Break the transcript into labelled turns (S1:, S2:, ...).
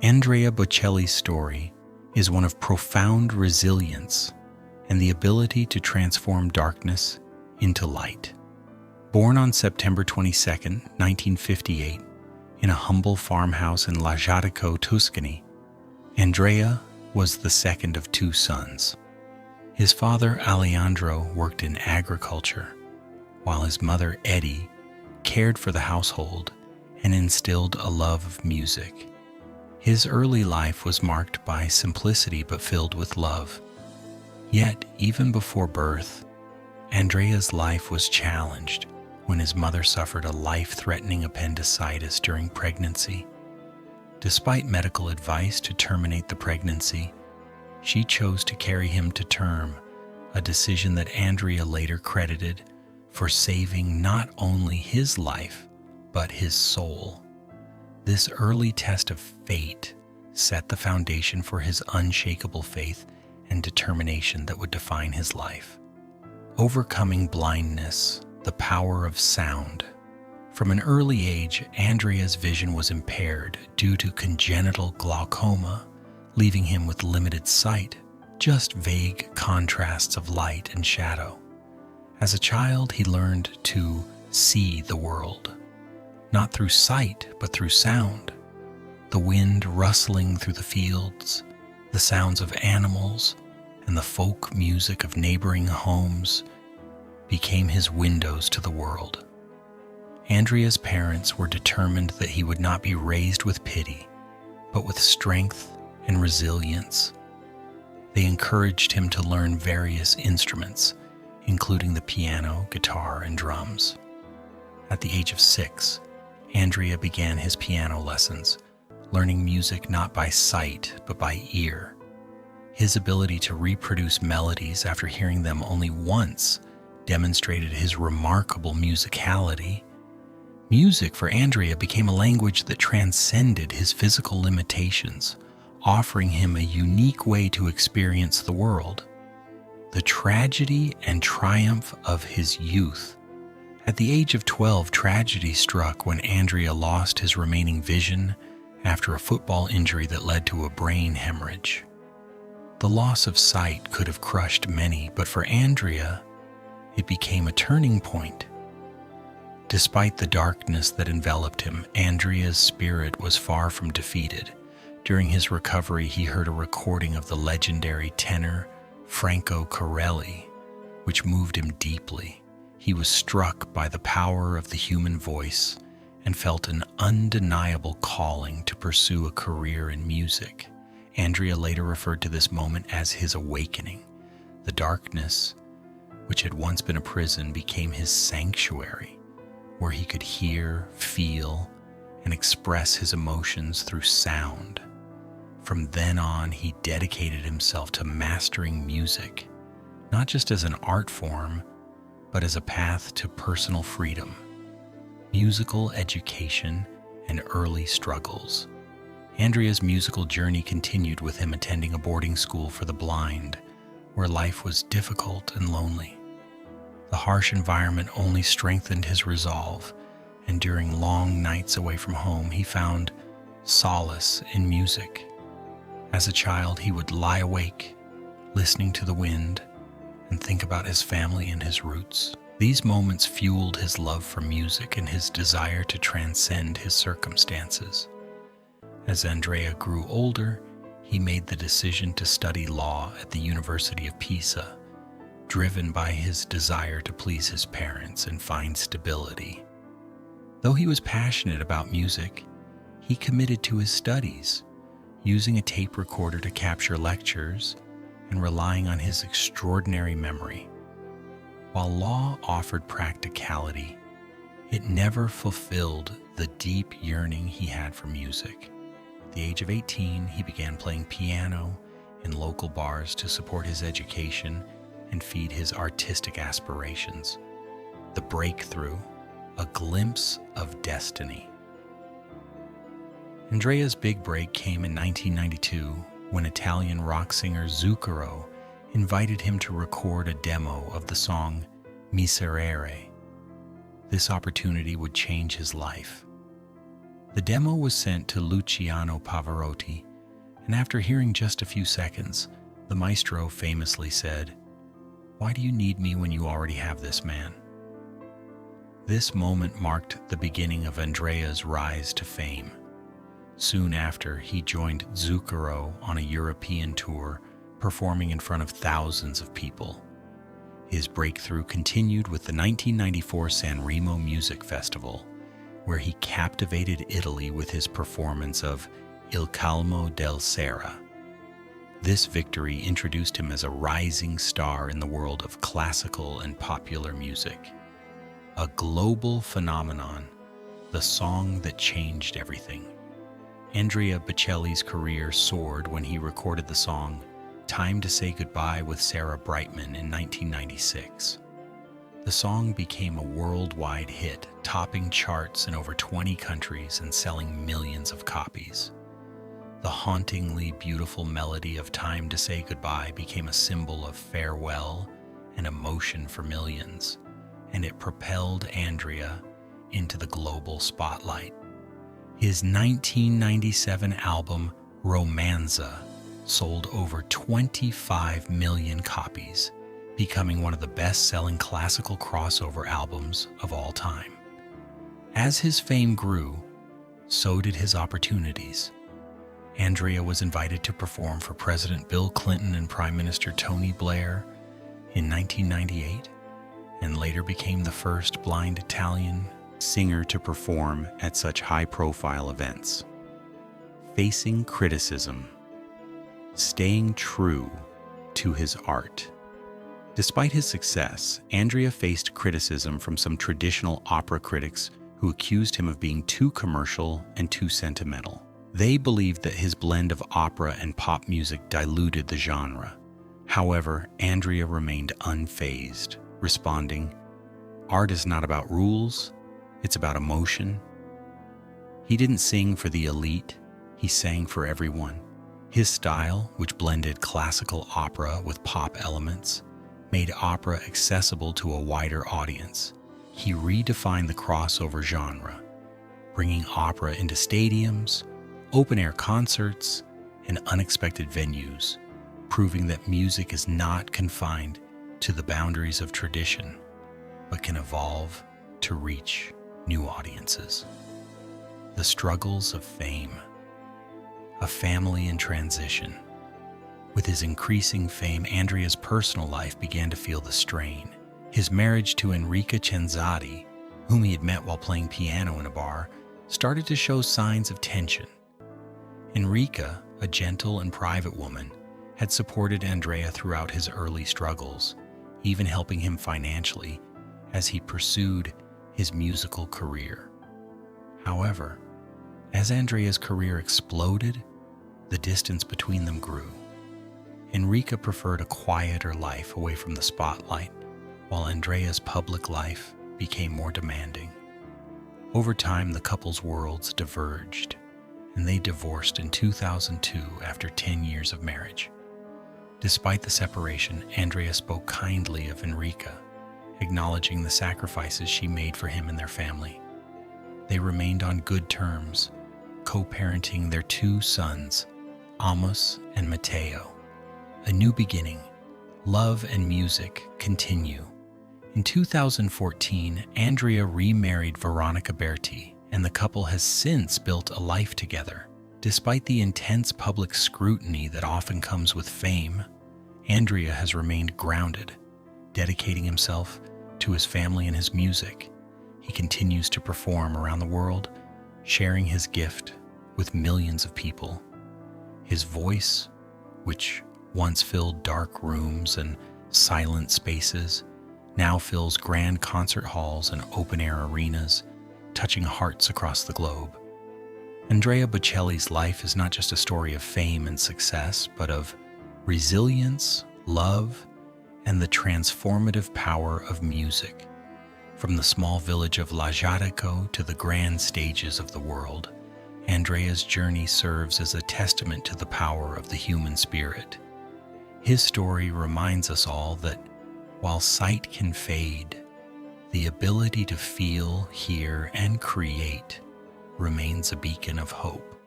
S1: Andrea Bocelli's story is one of profound resilience and the ability to transform darkness into light. Born on September 22, 1958, in a humble farmhouse in Lajatico, Tuscany, Andrea was the second of two sons. His father, Alejandro, worked in agriculture, while his mother, Eddie, cared for the household and instilled a love of music. His early life was marked by simplicity but filled with love. Yet, even before birth, Andrea's life was challenged when his mother suffered a life-threatening appendicitis during pregnancy. Despite medical advice to terminate the pregnancy, she chose to carry him to term, a decision that Andrea later credited for saving not only his life, but his soul. This early test of fate set the foundation for his unshakable faith and determination that would define his life. Overcoming blindness, the power of sound. From an early age, Andrea's vision was impaired due to congenital glaucoma, leaving him with limited sight, just vague contrasts of light and shadow. As a child, he learned to see the world, not through sight, but through sound. The wind rustling through the fields, the sounds of animals, and the folk music of neighboring homes became his windows to the world. Andrea's parents were determined that he would not be raised with pity, but with strength and resilience. They encouraged him to learn various instruments, including the piano, guitar, and drums. At the age of 6, Andrea began his piano lessons, learning music not by sight but by ear. His ability to reproduce melodies after hearing them only once demonstrated his remarkable musicality. Music for Andrea became a language that transcended his physical limitations, offering him a unique way to experience the world. The tragedy and triumph of his youth. At the age of 12, tragedy struck when Andrea lost his remaining vision after a football injury that led to a brain hemorrhage. The loss of sight could have crushed many, but for Andrea, it became a turning point. Despite the darkness that enveloped him, Andrea's spirit was far from defeated. During his recovery, he heard a recording of the legendary tenor Franco Corelli, which moved him deeply. He was struck by the power of the human voice and felt an undeniable calling to pursue a career in music. Andrea later referred to this moment as his awakening. The darkness, which had once been a prison, became his sanctuary, where he could hear, feel, and express his emotions through sound. From then on, he dedicated himself to mastering music, not just as an art form, but as a path to personal freedom. Musical education and early struggles. Andrea's musical journey continued with him attending a boarding school for the blind, where life was difficult and lonely. The harsh environment only strengthened his resolve, and during long nights away from home, he found solace in music. As a child, he would lie awake, listening to the wind, and think about his family and his roots. These moments fueled his love for music and his desire to transcend his circumstances. As Andrea grew older, he made the decision to study law at the University of Pisa, driven by his desire to please his parents and find stability. Though he was passionate about music, he committed to his studies, using a tape recorder to capture lectures and relying on his extraordinary memory. While law offered practicality, it never fulfilled the deep yearning he had for music. At the age of 18, he began playing piano in local bars to support his education and feed his artistic aspirations. The breakthrough, a glimpse of destiny. Andrea's big break came in 1992 when Italian rock singer Zucchero invited him to record a demo of the song Miserere. This opportunity would change his life. The demo was sent to Luciano Pavarotti, and after hearing just a few seconds, the maestro famously said, "Why do you need me when you already have this man?" This moment marked the beginning of Andrea's rise to fame. Soon after, he joined Zucchero on a European tour, performing in front of thousands of people. His breakthrough continued with the 1994 Sanremo Music Festival, where he captivated Italy with his performance of Il Calmo del Sera. This victory introduced him as a rising star in the world of classical and popular music. A global phenomenon, the song that changed everything. Andrea Bocelli's career soared when he recorded the song Time to Say Goodbye with Sarah Brightman in 1996. The song became a worldwide hit, topping charts in over 20 countries and selling millions of copies. The hauntingly beautiful melody of Time to Say Goodbye became a symbol of farewell and emotion for millions, and it propelled Andrea into the global spotlight. His 1997 album, Romanza, sold over 25 million copies, becoming one of the best-selling classical crossover albums of all time. As his fame grew, so did his opportunities. Andrea was invited to perform for President Bill Clinton and Prime Minister Tony Blair in 1998, and later became the first blind Italian singer to perform at such high-profile events. Facing criticism, staying true to his art. Despite his success, Andrea faced criticism from some traditional opera critics who accused him of being too commercial and too sentimental. They believed that his blend of opera and pop music diluted the genre. However, Andrea remained unfazed, responding, "Art is not about rules, it's about emotion." He didn't sing for the elite, he sang for everyone. His style, which blended classical opera with pop elements, made opera accessible to a wider audience. He redefined the crossover genre, bringing opera into stadiums, open-air concerts, and unexpected venues, proving that music is not confined to the boundaries of tradition, but can evolve to reach new audiences. The struggles of fame. A family in transition. With his increasing fame, Andrea's personal life began to feel the strain. His marriage to Enrica Cenzati, whom he had met while playing piano in a bar, started to show signs of tension. Enrica, a gentle and private woman, had supported Andrea throughout his early struggles, even helping him financially as he pursued his musical career. However, as Andrea's career exploded, the distance between them grew. Enrica preferred a quieter life away from the spotlight, while Andrea's public life became more demanding. Over time, the couple's worlds diverged, and they divorced in 2002 after 10 years of marriage. Despite the separation, Andrea spoke kindly of Enrica, acknowledging the sacrifices she made for him and their family. They remained on good terms, co-parenting their 2 sons, Amos and Matteo. A new beginning, love and music continue. In 2014, Andrea remarried Veronica Berti, and the couple has since built a life together. Despite the intense public scrutiny that often comes with fame, Andrea has remained grounded, dedicating himself to his family and his music. He continues to perform around the world, sharing his gift with millions of people. His voice, which once filled dark rooms and silent spaces, now fills grand concert halls and open-air arenas, touching hearts across the globe. Andrea Bocelli's life is not just a story of fame and success, but of resilience, love, and the transformative power of music. From the small village of Lajarico to the grand stages of the world, Andrea's journey serves as a testament to the power of the human spirit. His story reminds us all that while sight can fade, the ability to feel, hear, and create remains a beacon of hope.